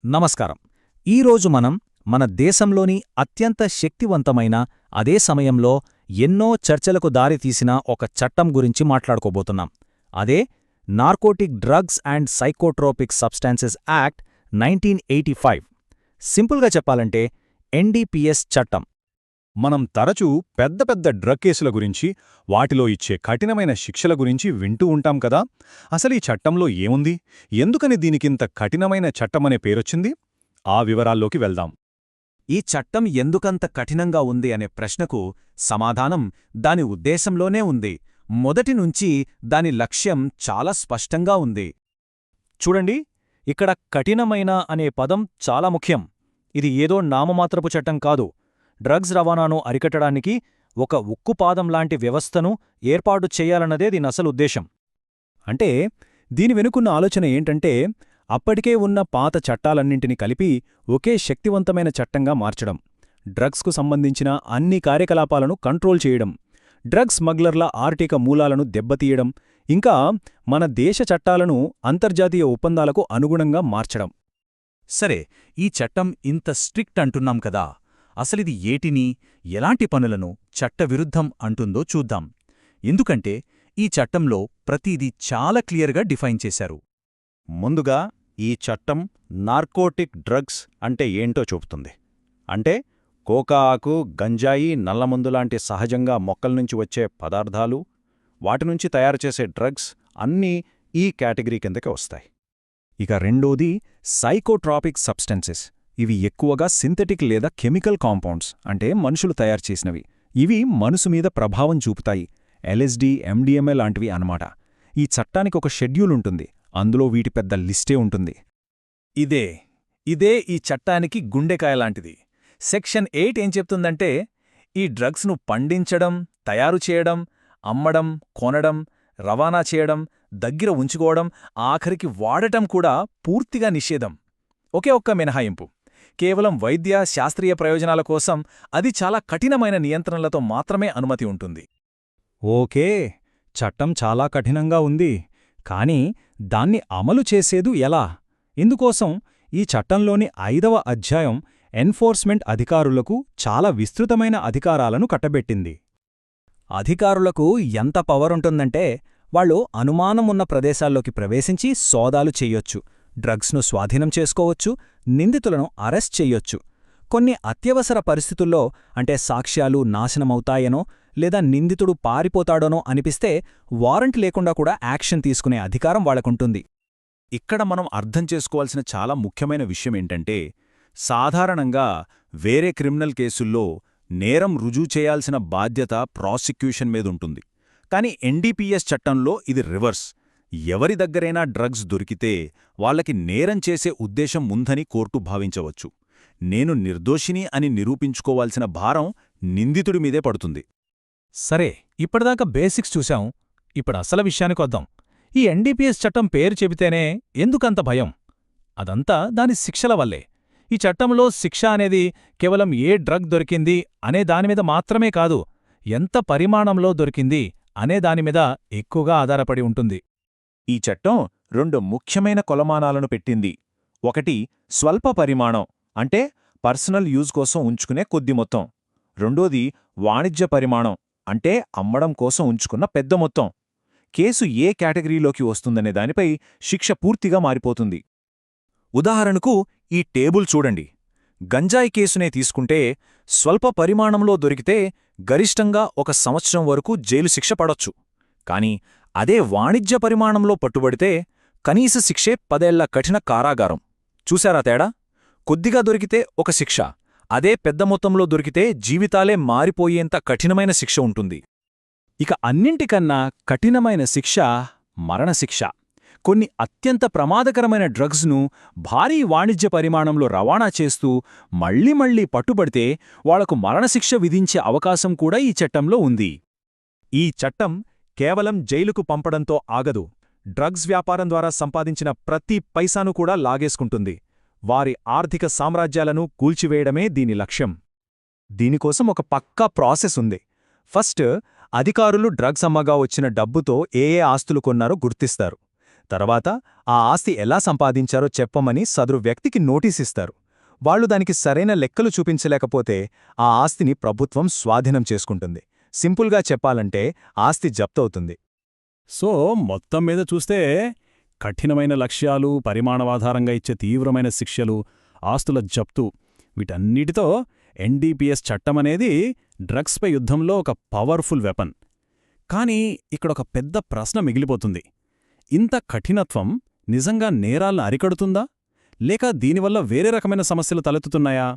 నమస్కారం. ఈరోజు మన దేశంలోని అత్యంత శక్తివంతమైన, అదే సమయంలో ఎన్నో చర్చలకు దారితీసిన ఒక చట్టం గురించి మాట్లాడుకోబోతున్నాం. అదే narcotic drugs and psychotropic substances act 1985. సింపుల్గా చెప్పాలంటే ఎన్డీపీఎస్ చట్టం. మనం తరచూ పెద్ద పెద్ద డ్రగ్ కేసుల గురించి, వాటిలో ఇచ్చే కఠినమైన శిక్షల గురించి వింటూ ఉంటాం కదా. అసలీ చట్టంలో ఏముంది? ఎందుకని దీనికింత కఠినమైన చట్టమనే పేరొచ్చింది? ఆ వివరాల్లోకి వెళ్దాం. ఈ చట్టం ఎందుకంత కఠినంగా ఉంది అనే ప్రశ్నకు సమాధానం దాని ఉద్దేశంలోనే ఉంది. మొదటినుంచి దాని లక్ష్యం చాలా స్పష్టంగా ఉంది. చూడండి, ఇక్కడ కఠినమైన అనే పదం చాలా ముఖ్యం. ఇది ఏదో నామమాత్రపు చట్టం కాదు. డ్రగ్స్ రవాణాను అరికట్టడానికి ఒక ఉక్కుపాదంలాంటి వ్యవస్థను ఏర్పాటు చెయ్యాలన్నదే దీని అసలు ఉద్దేశం. అంటే దీని వెనుకున్న ఆలోచన ఏంటంటే, అప్పటికే ఉన్న పాత చట్టాలన్నింటినీ కలిపి ఒకే శక్తివంతమైన చట్టంగా మార్చడం, డ్రగ్స్కు సంబంధించిన అన్ని కార్యకలాపాలను కంట్రోల్ చేయడం, డ్రగ్స్ స్మగ్లర్ల ఆర్థిక మూలాలను దెబ్బతీయడం, ఇంకా మన దేశ చట్టాలను అంతర్జాతీయ ఒప్పందాలకు అనుగుణంగా మార్చడం. సరే, ఈ చట్టం ఇంత స్ట్రిక్ట్ అంటున్నాం కదా, అసలిది ఏటిని, ఎలాంటి పనులను చట్టవిరుద్ధం అంటుందో చూద్దాం. ఎందుకంటే ఈ చట్టంలో ప్రతిదీ చాలా క్లియర్గా డిఫైన్ చేశారు. ముందుగా ఈ చట్టం నార్కోటిక్ డ్రగ్స్ అంటే ఏంటో చూపుతుంది. అంటే కోకా ఆకు, గంజాయి, నల్లమందులాంటి సహజంగా మొక్కల్నుంచి వచ్చే పదార్థాలు, వాటినుంచి తయారుచేసే డ్రగ్స్ అన్నీ ఈ కేటగిరీ కిందకే వస్తాయి. ఇక రెండోది సైకోట్రాపిక్ సబ్స్టెన్సెస్. ఇవి ఎక్కువగా సింథటిక్ లేదా కెమికల్ కాంపౌండ్స్, అంటే మనుషులు తయారుచేసినవి. ఇవి మనసు మీద ప్రభావం చూపుతాయి. ఎల్ఎస్డీ, ఎండిఎంఏ లాంటివి అన్నమాట. ఈ చట్టానికి ఒక షెడ్యూల్ ఉంటుంది. అందులో వీటి పెద్ద లిస్టే ఉంటుంది. ఇదే ఈ చట్టానికి గుండెకాయలాంటిది. సెక్షన్ 8 ఏం చెప్తుందంటే, ఈ డ్రగ్స్ను పండించడం, తయారు చేయడం, అమ్మడం, కొనడం, రవాణా చేయడం, దగ్గర ఉంచుకోవడం, ఆఖరికి వాడటం కూడా పూర్తిగా నిషేధం. ఒకే ఒక్క మినహాయింపు. కేవలం వైద్య, శాస్త్రీయ ప్రయోజనాల కోసం అది చాలా కఠినమైన నియంత్రణలతో మాత్రమే అనుమతి ఉంటుంది. ఓకే, చట్టం చాలా కఠినంగా ఉంది. కానీ దాన్ని అమలు చేసేదు ఎలా? ఇందుకోసం ఈ చట్టంలోని 5వ అధ్యాయం ఎన్ఫోర్స్మెంట్ అధికారులకు చాలా విస్తృతమైన అధికారాలను కట్టబెట్టింది. అధికారులకు ఎంత పవరుంటుందంటే, వాళ్ళు అనుమానమున్న ప్రదేశాల్లోకి ప్రవేశించి సోదాలు చెయ్యొచ్చు, డ్రగ్స్ను స్వాధీనం చేసుకోవచ్చు, నిందితులను అరెస్ట్ చెయ్యొచ్చు. కొన్ని అత్యవసర పరిస్థితుల్లో, అంటే సాక్ష్యాలు నాశనమవుతాయనో లేదా నిందితుడు పారిపోతాడనో అనిపిస్తే వారెంట్ లేకుండా కూడా యాక్షన్ తీసుకునే అధికారం వాళ్లకుంటుంది. ఇక్కడ మనం అర్థం చేసుకోవాల్సిన చాలా ముఖ్యమైన విషయమేంటంటే, సాధారణంగా వేరే క్రిమినల్ కేసుల్లో నేరం రుజువు చేయాల్సిన బాధ్యత ప్రాసిక్యూషన్ మీదుంటుంది. కాని ఎన్డీపీఎస్ చట్టంలో ఇది రివర్స్. ఎవరి దగ్గరైనా డ్రగ్స్ దొరికితే వాళ్లకి నేరం చేసే ఉద్దేశం ఉందని కోర్టు భావించవచ్చు. నేను నిర్దోషిని అని నిరూపించుకోవాల్సిన భారం నిందితుడి మీదే పడుతుంది. సరే, ఇప్పటిదాకా బేసిక్స్ చూశాం. ఇప్పుడు అసలు విషయానికొద్దాం. ఈ ఎన్డీపీఎస్ చట్టం పేరు చెబితేనే ఎందుకంత భయం? అదంతా దాని శిక్షల వల్లే. ఈ చట్టంలో శిక్ష అనేది కేవలం ఏ డ్రగ్ దొరికింది అనే దానిమీద మాత్రమే కాదు, ఎంత పరిమాణంలో దొరికింది అనే దానిమీద ఎక్కువగా ఆధారపడి ఉంటుంది. ఈ చట్టం 2 ముఖ్యమైన కొలమానాలను పెట్టింది. ఒకటి స్వల్ప పరిమాణం, అంటే పర్సనల్ యూజ్ కోసం ఉంచుకునే కొద్ది మొత్తం. రెండోది వాణిజ్య పరిమాణం, అంటే అమ్మడం కోసం ఉంచుకున్న పెద్ద మొత్తం. కేసు ఏ కేటగిరీలోకి వస్తుందనే దానిపై శిక్ష పూర్తిగా మారిపోతుంది. ఉదాహరణకు ఈ టేబుల్ చూడండి. గంజాయి కేసునే తీసుకుంటే స్వల్ప పరిమాణంలో దొరికితే గరిష్టంగా 1 సంవత్సరం వరకు జైలు శిక్ష పడొచ్చు. కాని అదే వాణిజ్య పరిమాణంలో పట్టుబడితే కనీస శిక్షే 10 ఏళ్ల కఠిన కారాగారం. చూశారా తేడా? కొద్దిగా దొరికితే ఒక శిక్ష, అదే పెద్ద మొత్తంలో దొరికితే జీవితాలే మారిపోయేంత కఠినమైన శిక్ష ఉంటుంది. ఇక అన్నింటికన్నా కఠినమైన శిక్ష మరణశిక్ష. కొన్ని అత్యంత ప్రమాదకరమైన డ్రగ్స్ను భారీ వాణిజ్య పరిమాణంలో రవాణా చేస్తూ మళ్లీ పట్టుబడితే వాళ్లకు మరణశిక్ష విధించే అవకాశం కూడా ఈ చట్టంలో ఉంది. ఈ చట్టం కేవలం జైలుకు పంపడంతో ఆగదు. డ్రగ్స్ వ్యాపారం ద్వారా సంపాదించిన ప్రతి పైసాను కూడా లాగేసుకుంటుంది. వారి ఆర్థిక సామ్రాజ్యాలను కూల్చివేయడమే దీని లక్ష్యం. దీనికోసం ఒక పక్కా ప్రాసెస్ ఉంది. ఫస్ట్, అధికారులు డ్రగ్స్ అమ్మగా వచ్చిన డబ్బుతో ఏ ఆస్తులు కొన్నారో గుర్తిస్తారు. తర్వాత ఆ ఆస్తి ఎలా సంపాదించారో చెప్పమని సదరు వ్యక్తికి నోటీసిస్తారు. వాళ్లు దానికి సరైన లెక్కలు చూపించలేకపోతే ఆ ఆస్తిని ప్రభుత్వం స్వాధీనం చేసుకుంటుంది. సింపుల్గా చెప్పాలంటే ఆస్తి జప్తవుతుంది. సో మొత్తం మీద చూస్తే కఠినమైన లక్ష్యాలు, పరిమాణాధారంగా ఇచ్చే తీవ్రమైన శిక్షలు, ఆస్తుల జప్తు, వీటన్నిటితో ఎన్డీపీఎస్ చట్టమనేది డ్రగ్స్పై యుద్ధంలో ఒక పవర్ఫుల్ వెపన్. కానీ ఇక్కడొక పెద్ద ప్రశ్న మిగిలిపోతుంది. ఇంత కఠినత్వం నిజంగా నేరాలను అరికడుతుందా, లేక దీనివల్ల వేరే రకమైన సమస్యలు తలెత్తుతున్నాయా?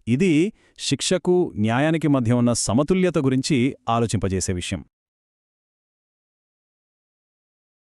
ఇది శిక్షకు, న్యాయానికి మధ్య ఉన్న సమతుల్యత గురించి ఆలోచింపజేసే విషయం.